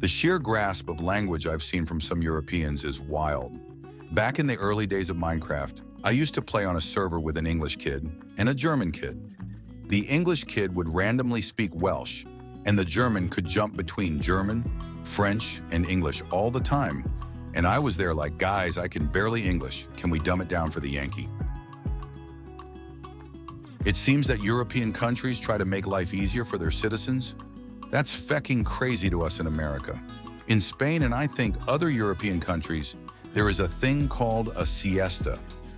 The sheer grasp of language I've seen from some Europeans is wild. Back in the early days of Minecraft, I used to play on a server with an English kid and a German kid. The English kid would randomly speak Welsh, and the German could jump between German, French, and English all the time. And I was there like, guys, I can barely English. Can we dumb it down for the Yankee? It seems that European countries try to make life easier for their citizens. That's fecking crazy to us in America. In Spain and I think other European countries, there is a thing called a siesta.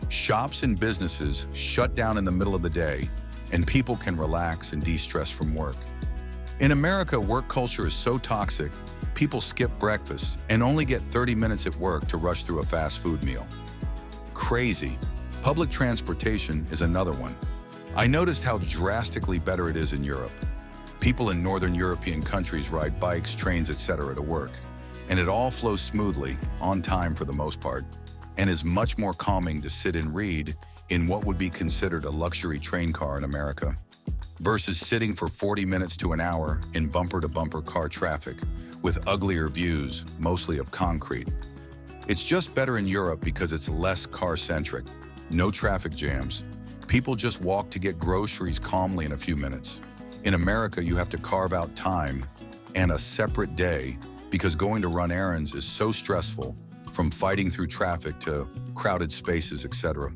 Shops and businesses shut down in the middle of the day, and people can relax and de-stress from work. In America, work culture is so toxic, people skip breakfast and only get 30 minutes at work to rush through a fast food meal. Crazy. Public transportation is another one. I noticed how drastically better it is in Europe. People in northern European countries ride bikes, trains, etc. to work, and it all flows smoothly, on time for the most part, and is much more calming to sit and read in what would be considered a luxury train car in America, versus sitting for 40 minutes to an hour in bumper-to-bumper car traffic with uglier views, mostly of concrete. It's just better in Europe because it's less car-centric, no traffic jams. People just walk to get groceries calmly in a few minutes. In America, you have to carve out time and a separate day because going to run errands is so stressful, from fighting through traffic to crowded spaces, etc.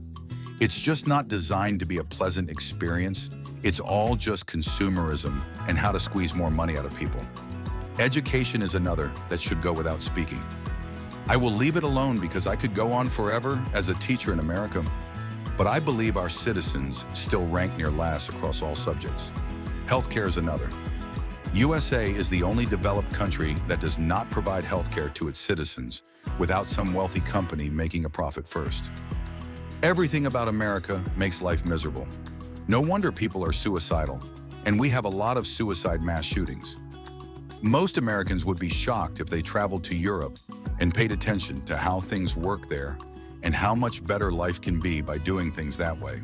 It's just not designed to be a pleasant experience. It's all just consumerism and how to squeeze more money out of people. Education is another that should go without speaking. I will leave it alone because I could go on forever as a teacher in America, but I believe our citizens still rank near last across all subjects. Healthcare is another. USA is the only developed country that does not provide healthcare to its citizens without some wealthy company making a profit first. Everything about America makes life miserable. No wonder people are suicidal, and we have a lot of suicide mass shootings. Most Americans would be shocked if they traveled to Europe and paid attention to how things work there and how much better life can be by doing things that way.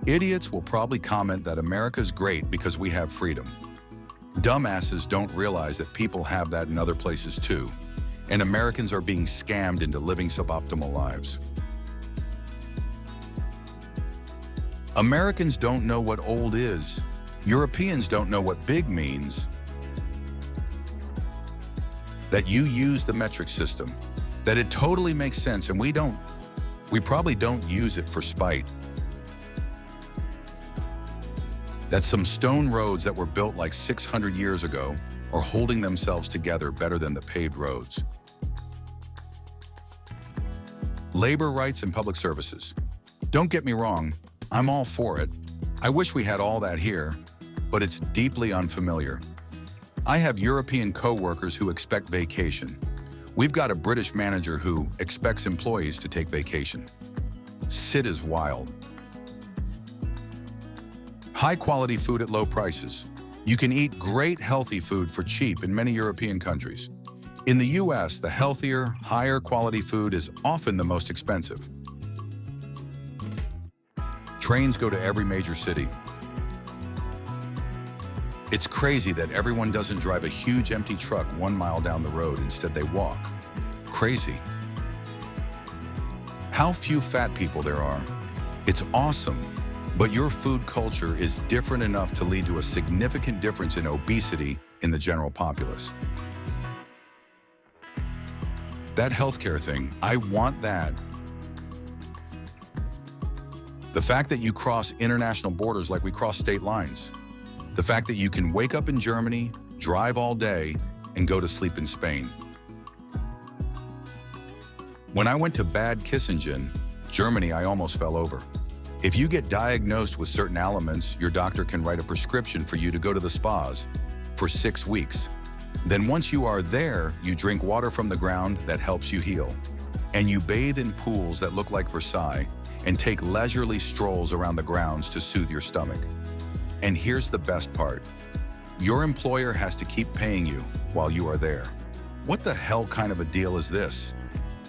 Idiots will probably comment that America's great because we have freedom. Dumbasses don't realize that people have that in other places too, and Americans are being scammed into living suboptimal lives. Americans don't know what old is. Europeans don't know what big means. That you use the metric system, that it totally makes sense, and we probably don't use it for spite. That some stone roads that were built like 600 years ago are holding themselves together better than the paved roads. Labor rights and public services. Don't get me wrong, I'm all for it. I wish we had all that here, but it's deeply unfamiliar. I have European co-workers who expect vacation. We've got a British manager who expects employees to take vacation. Sit is wild. High-quality food at low prices. You can eat great, healthy food for cheap in many European countries. In the US, the healthier, higher-quality food is often the most expensive. Trains go to every major city. It's crazy that everyone doesn't drive a huge empty truck 1 mile down the road. Instead, they walk. Crazy. How few fat people there are. It's awesome, but your food culture is different enough to lead to a significant difference in obesity in the general populace. That healthcare thing, I want that. The fact that you cross international borders like we cross state lines. The fact that you can wake up in Germany, drive all day, and go to sleep in Spain. When I went to Bad Kissingen, Germany, I almost fell over. If you get diagnosed with certain ailments, your doctor can write a prescription for you to go to the spas for 6 weeks. Then once you are there, you drink water from the ground that helps you heal. And you bathe in pools that look like Versailles and take leisurely strolls around the grounds to soothe your stomach. And here's the best part. Your employer has to keep paying you while you are there. What the hell kind of a deal is this?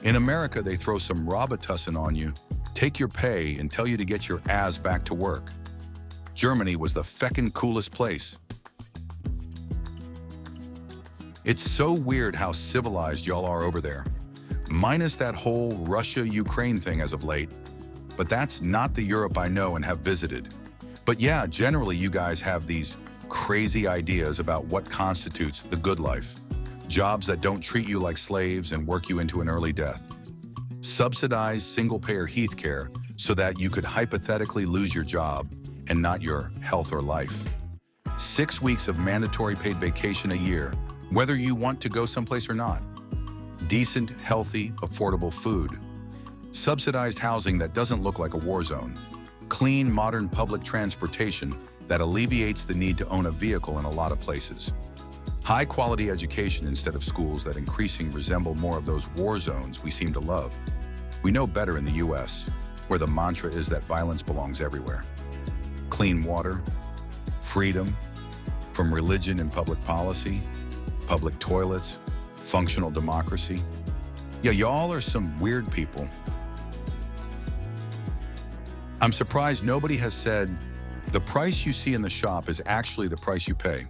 In America, they throw some Robitussin on you, take your pay, and tell you to get your ass back to work. Germany was the feckin' coolest place. It's so weird how civilized y'all are over there. Minus that whole Russia-Ukraine thing as of late. But that's not the Europe I know and have visited. But yeah, generally you guys have these crazy ideas about what constitutes the good life. Jobs that don't treat you like slaves and work you into an early death. Subsidized single-payer health care so that you could hypothetically lose your job and not your health or life. 6 weeks of mandatory paid vacation a year, whether you want to go someplace or not. Decent, healthy, affordable food. Subsidized housing that doesn't look like a war zone. Clean, modern public transportation that alleviates the need to own a vehicle in a lot of places. High-quality education instead of schools that increasingly resemble more of those war zones we seem to love. We know better in the US, where the mantra is that violence belongs everywhere. Clean water, freedom, from religion and public policy, public toilets, functional democracy. Yeah, y'all are some weird people. I'm surprised nobody has said, the price you see in the shop is actually the price you pay.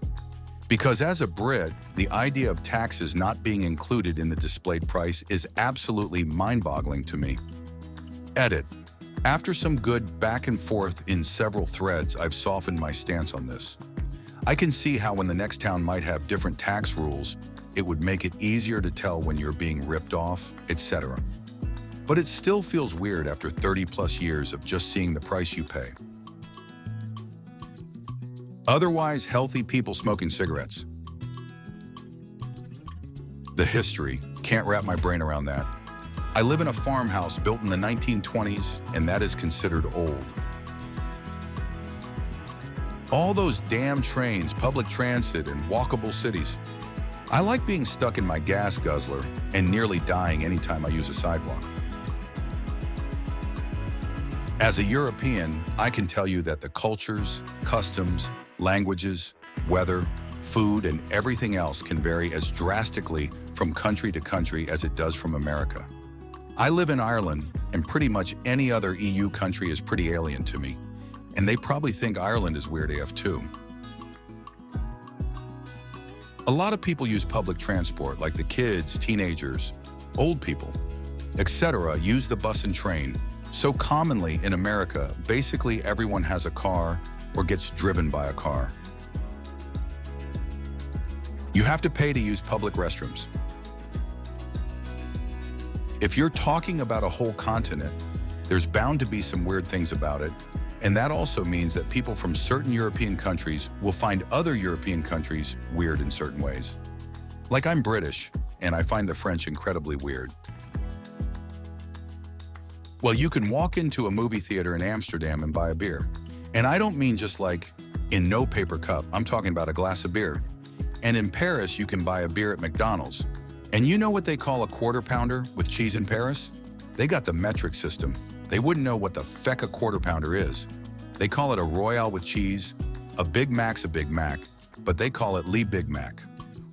Because as a Brit, the idea of taxes not being included in the displayed price is absolutely mind-boggling to me. Edit. After some good back and forth in several threads, I've softened my stance on this. I can see how when the next town might have different tax rules, it would make it easier to tell when you're being ripped off, etc. But it still feels weird after 30+ years of just seeing the price you pay. Otherwise healthy people smoking cigarettes. The history, can't wrap my brain around that. I live in a farmhouse built in the 1920s, and that is considered old. All those damn trains, public transit, and walkable cities. I like being stuck in my gas guzzler and nearly dying anytime I use a sidewalk. As a European, I can tell you that the cultures, customs, languages, weather, food, and everything else can vary as drastically from country to country as it does from America. I live in Ireland, and pretty much any other EU country is pretty alien to me, and they probably think Ireland is weird AF too. A lot of people use public transport, like the kids, teenagers, old people, etc. use the bus and train. So commonly in America, basically everyone has a car or gets driven by a car. You have to pay to use public restrooms. If you're talking about a whole continent, there's bound to be some weird things about it, and that also means that people from certain European countries will find other European countries weird in certain ways. Like I'm British, and I find the French incredibly weird. Well, you can walk into a movie theater in Amsterdam and buy a beer. And I don't mean just like in no paper cup, I'm talking about a glass of beer. And in Paris, you can buy a beer at McDonald's. And you know what they call a quarter pounder with cheese in Paris? They got the metric system. They wouldn't know what the feck a quarter pounder is. They call it a Royale with cheese. A Big Mac's a Big Mac, but they call it Le Big Mac.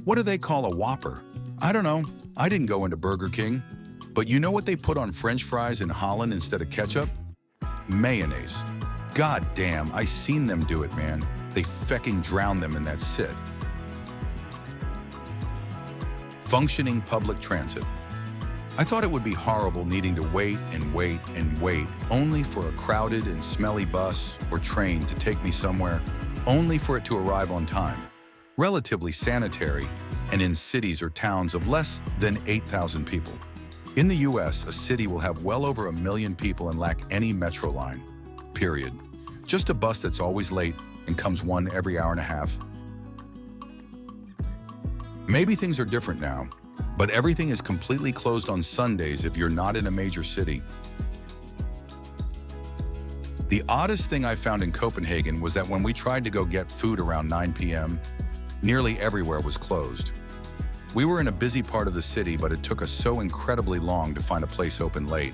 What do they call a Whopper? I don't know. I didn't go into Burger King. But you know what they put on French fries in Holland instead of ketchup? Mayonnaise. God damn, I seen them do it, man. They fecking drown them in that shit. Functioning public transit. I thought it would be horrible needing to wait and wait and wait only for a crowded and smelly bus or train to take me somewhere, only for it to arrive on time. Relatively sanitary, and in cities or towns of less than 8,000 people. In the US, a city will have well over 1 million people and lack any metro line. Period. Just a bus that's always late and comes one every hour and a half. Maybe things are different now, but everything is completely closed on Sundays if you're not in a major city. The oddest thing I found in Copenhagen was that when we tried to go get food around 9 p.m., nearly everywhere was closed. We were in a busy part of the city, but it took us so incredibly long to find a place open late.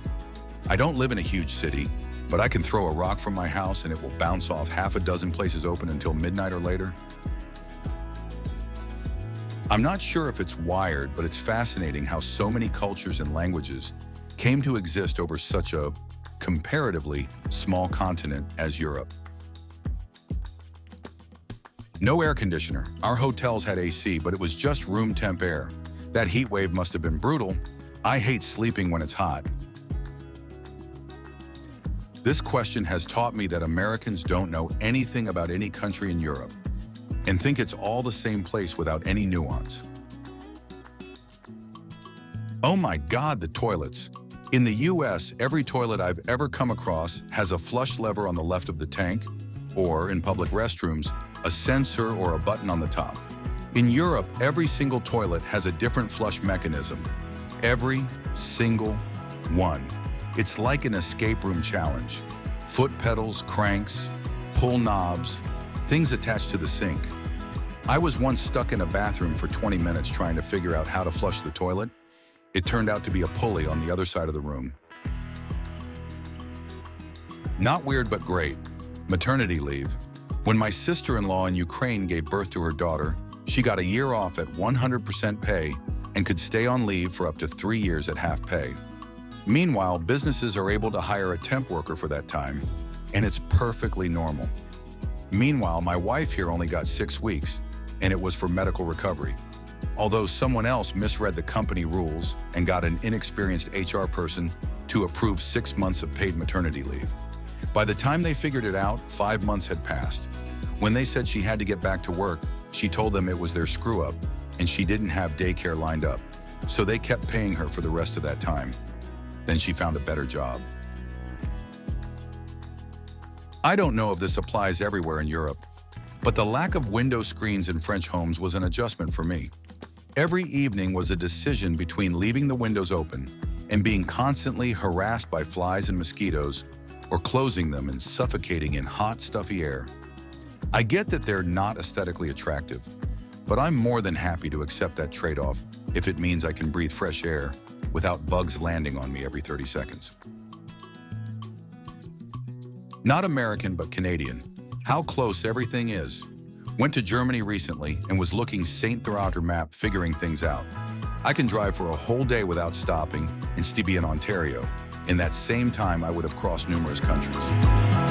I don't live in a huge city, but I can throw a rock from my house and it will bounce off half a dozen places open until midnight or later. I'm not sure if it's wired, but it's fascinating how so many cultures and languages came to exist over such a comparatively small continent as Europe. No air conditioner. Our hotels had AC, but it was just room temp air. That heat wave must have been brutal. I hate sleeping when it's hot. This question has taught me that Americans don't know anything about any country in Europe and think it's all the same place without any nuance. Oh my God, the toilets. In the US, every toilet I've ever come across has a flush lever on the left of the tank, or in public restrooms, a sensor or a button on the top. In Europe, every single toilet has a different flush mechanism. Every single one. It's like an escape room challenge. Foot pedals, cranks, pull knobs, things attached to the sink. I was once stuck in a bathroom for 20 minutes trying to figure out how to flush the toilet. It turned out to be a pulley on the other side of the room. Not weird, but great. Maternity leave. When my sister-in-law in Ukraine gave birth to her daughter, she got a year off at 100% pay and could stay on leave for up to 3 years at half pay. Meanwhile, businesses are able to hire a temp worker for that time, and it's perfectly normal. Meanwhile, my wife here only got 6 weeks, and it was for medical recovery. Although someone else misread the company rules and got an inexperienced HR person to approve 6 months of paid maternity leave. By the time they figured it out, 5 months had passed. When they said she had to get back to work, she told them it was their screw-up, and she didn't have daycare lined up. So they kept paying her for the rest of that time. Then she found a better job. I don't know if this applies everywhere in Europe, but the lack of window screens in French homes was an adjustment for me. Every evening was a decision between leaving the windows open and being constantly harassed by flies and mosquitoes, or closing them and suffocating in hot, stuffy air. I get that they're not aesthetically attractive, but I'm more than happy to accept that trade-off if it means I can breathe fresh air without bugs landing on me every 30 seconds. Not American, but Canadian. How close everything is. Went to Germany recently and was looking throughout her map, figuring things out. I can drive for a whole day without stopping and still be in Ontario. In that same time, I would have crossed numerous countries.